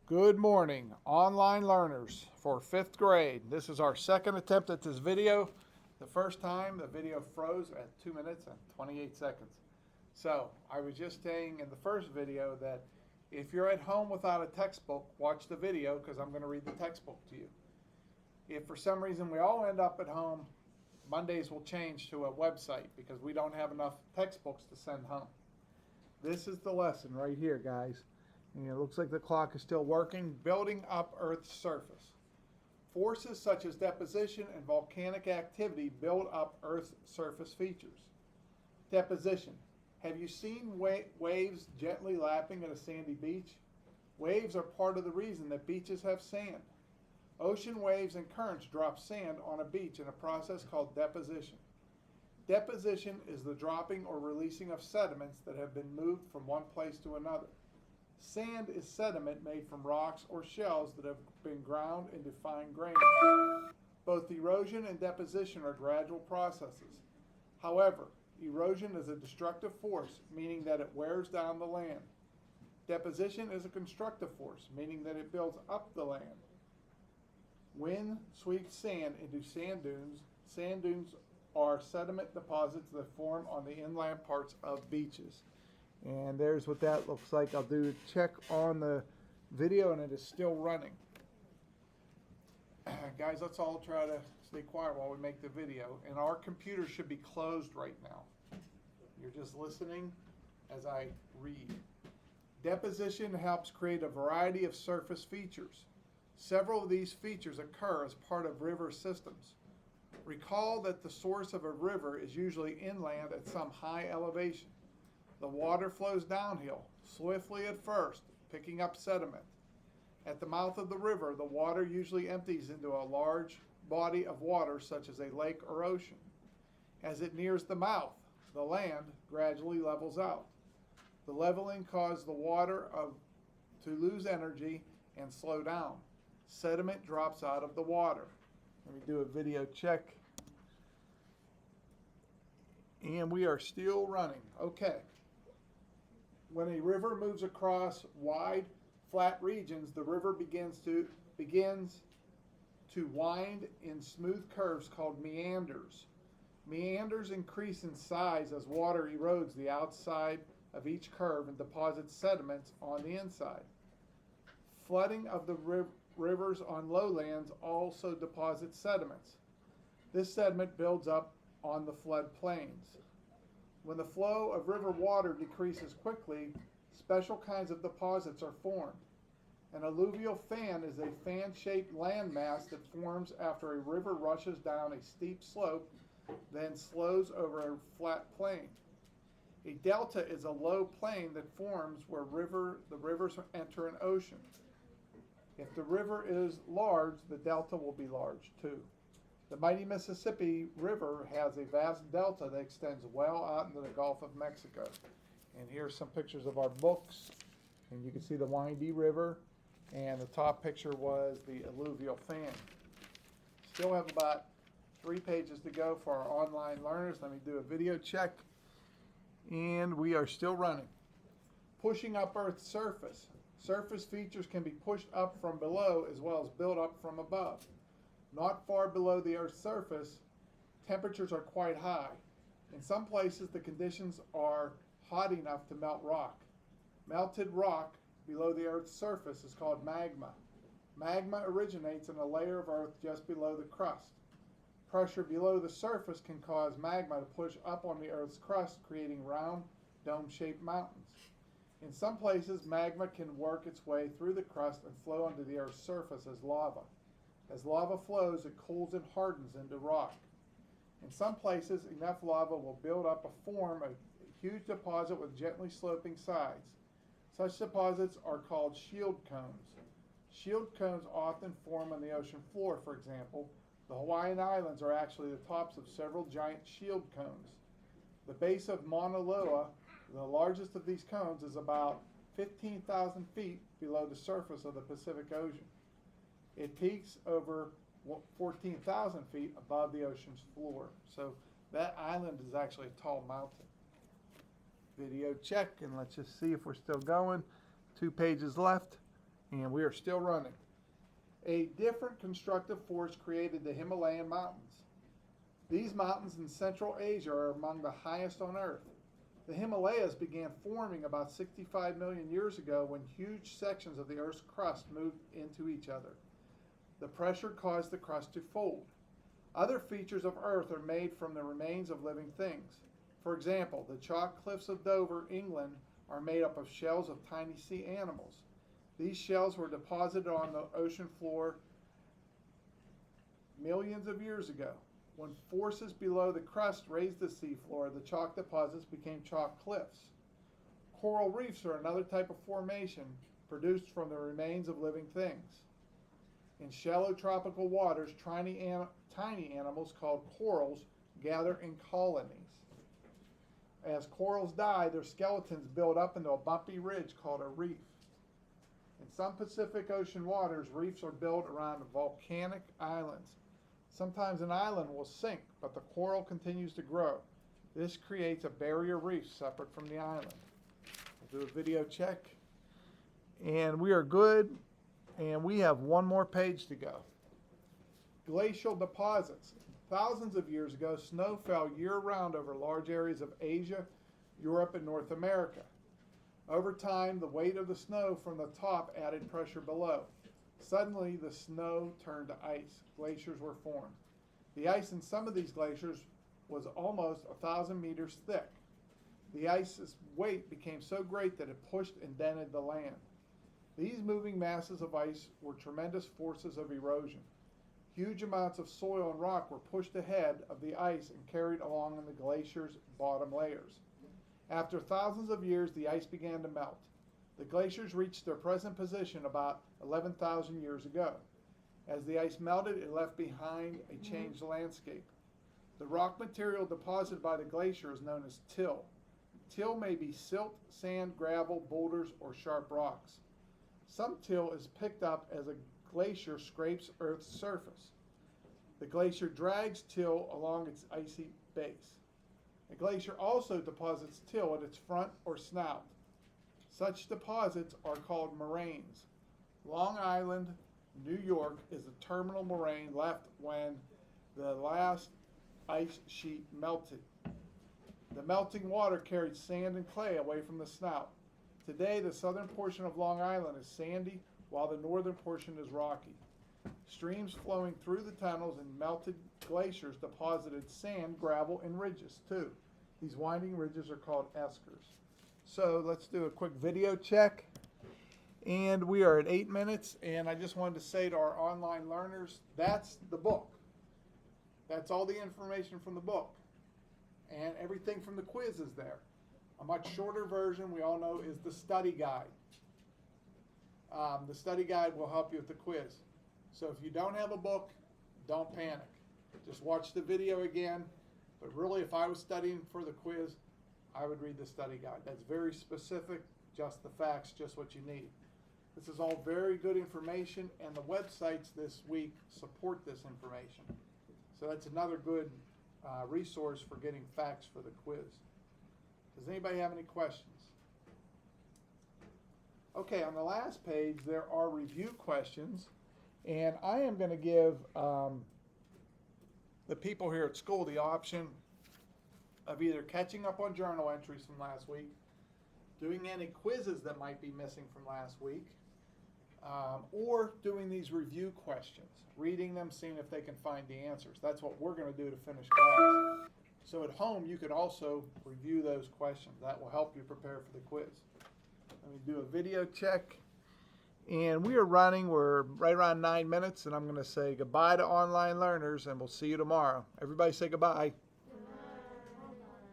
Good morning, online learners for 5th grade. This is our second attempt at this video. The first time the video froze at 2 minutes and 28 seconds. So I was just saying in the first video that if you're at home without a textbook, watch the video because I'm going to read the textbook to you. If for some reason we all end up at home, Mondays will change to a website because we don't have enough textbooks to send home. This is the lesson right here, guys. And it looks like the clock is still working. Building up Earth's surface. Forces such as deposition and volcanic activity build up Earth's surface features. Deposition. Have you seen waves gently lapping at a sandy beach? Waves are part of the reason that beaches have sand. Ocean waves and currents drop sand on a beach in a process called deposition. Deposition is the dropping or releasing of sediments that have been moved from one place to another. Sand is sediment made from rocks or shells that have been ground into fine grains. Both erosion and deposition are gradual processes. However, erosion is a destructive force, meaning that it wears down the land. Deposition is a constructive force, meaning that it builds up the land. Wind sweeps sand into sand dunes. Sand dunes are sediment deposits that form on the inland parts of beaches. And there's what that looks like. I'll do a check on the video and it is still running. Guys, let's all try to stay quiet while we make the video. And our computer should be closed right now. You're just listening as I read. Deposition helps create a variety of surface features. Several of these features occur as part of river systems. Recall that the source of a river is usually inland at some high elevation. The water flows downhill, swiftly at first, picking up sediment. At the mouth of the river, the water usually empties into a large body of water such as a lake or ocean. As it nears the mouth, the land gradually levels out. The leveling causes the water to lose energy and slow down. Sediment drops out of the water. Let me do a video check. And we are still running. Okay. When a river moves across wide, flat regions, the river begins to wind in smooth curves called meanders. Meanders increase in size as water erodes the outside of each curve and deposits sediments on the inside. Flooding of the rivers on lowlands also deposits sediments. This sediment builds up on the flood plains. When the flow of river water decreases quickly, special kinds of deposits are formed. An alluvial fan is a fan-shaped landmass that forms after a river rushes down a steep slope, then slows over a flat plain. A delta is a low plain that forms where the rivers enter an ocean. If the river is large, the delta will be large too. The mighty Mississippi River has a vast delta that extends well out into the Gulf of Mexico. And here's some pictures of our books. And you can see the windy river. And the top picture was the alluvial fan. Still have about 3 pages to go for our online learners. Let me do a video check. And we are still running. Pushing up Earth's surface. Surface features can be pushed up from below as well as built up from above. Not far below the Earth's surface, temperatures are quite high. In some places, the conditions are hot enough to melt rock. Melted rock below the Earth's surface is called magma. Magma originates in a layer of Earth just below the crust. Pressure below the surface can cause magma to push up on the Earth's crust, creating round, dome-shaped mountains. In some places, magma can work its way through the crust and flow onto the Earth's surface as lava. As lava flows, it cools and hardens into rock. In some places, enough lava will build up a huge deposit with gently sloping sides. Such deposits are called shield cones. Shield cones often form on the ocean floor, for example. The Hawaiian Islands are actually the tops of several giant shield cones. The base of Mauna Loa, the largest of these cones, is about 15,000 feet below the surface of the Pacific Ocean. It peaks over 14,000 feet above the ocean's floor. So that island is actually a tall mountain. Video check, and let's just see if we're still going. 2 pages left. and we are still running. A different constructive force created the Himalayan mountains. These mountains in Central Asia are among the highest on Earth. The Himalayas began forming about 65 million years ago when huge sections of the Earth's crust moved into each other. The pressure caused the crust to fold. Other features of Earth are made from the remains of living things. For example, the chalk cliffs of Dover, England, are made up of shells of tiny sea animals. These shells were deposited on the ocean floor millions of years ago. When forces below the crust raised the seafloor, the chalk deposits became chalk cliffs. Coral reefs are another type of formation produced from the remains of living things. In shallow tropical waters, tiny animals called corals gather in colonies. As corals die, their skeletons build up into a bumpy ridge called a reef. In some Pacific Ocean waters, reefs are built around volcanic islands. Sometimes an island will sink, but the coral continues to grow. This creates a barrier reef separate from the island. We'll do a video check. And we are good, and we have one more page to go. Glacial deposits. Thousands of years ago, snow fell year-round over large areas of Asia, Europe, and North America. Over time, the weight of the snow from the top added pressure below. Suddenly, the snow turned to ice. Glaciers were formed. The ice in some of these glaciers was almost 1,000 meters thick. The ice's weight became so great that it pushed and dented the land. These moving masses of ice were tremendous forces of erosion. Huge amounts of soil and rock were pushed ahead of the ice and carried along in the glacier's bottom layers. After thousands of years, the ice began to melt. The glaciers reached their present position about 11,000 years ago. As the ice melted, it left behind a changed landscape. The rock material deposited by the glacier is known as till. Till may be silt, sand, gravel, boulders, or sharp rocks. Some till is picked up as a glacier scrapes Earth's surface. The glacier drags till along its icy base. A glacier also deposits till at its front or snout. Such deposits are called moraines. Long Island, New York, is a terminal moraine left when the last ice sheet melted. The melting water carried sand and clay away from the snout. Today, the southern portion of Long Island is sandy, while the northern portion is rocky. Streams flowing through the tunnels and melted glaciers deposited sand, gravel, and ridges too. These winding ridges are called eskers. So let's do a quick video check. And we are at 8 minutes, and I just wanted to say to our online learners, that's the book. That's all the information from the book. And everything from the quiz is there. A much shorter version, we all know, is the study guide. The study guide will help you with the quiz. So if you don't have a book, don't panic. Just watch the video again. But really, if I was studying for the quiz, I would read the study guide. That's very specific, just the facts, just what you need. This is all very good information, and the websites this week support this information. So that's another good resource for getting facts for the quiz. Does anybody have any questions? Okay, on the last page, there are review questions, and I am going to give the people here at school the option of either catching up on journal entries from last week, doing any quizzes that might be missing from last week, or doing these review questions, reading them, seeing if they can find the answers. That's what we're going to do to finish class. So at home, you could also review those questions. That will help you prepare for the quiz. Let me do a video check. And we are running, we're right around 9 minutes, and I'm going to say goodbye to online learners, and we'll see you tomorrow. Everybody say goodbye.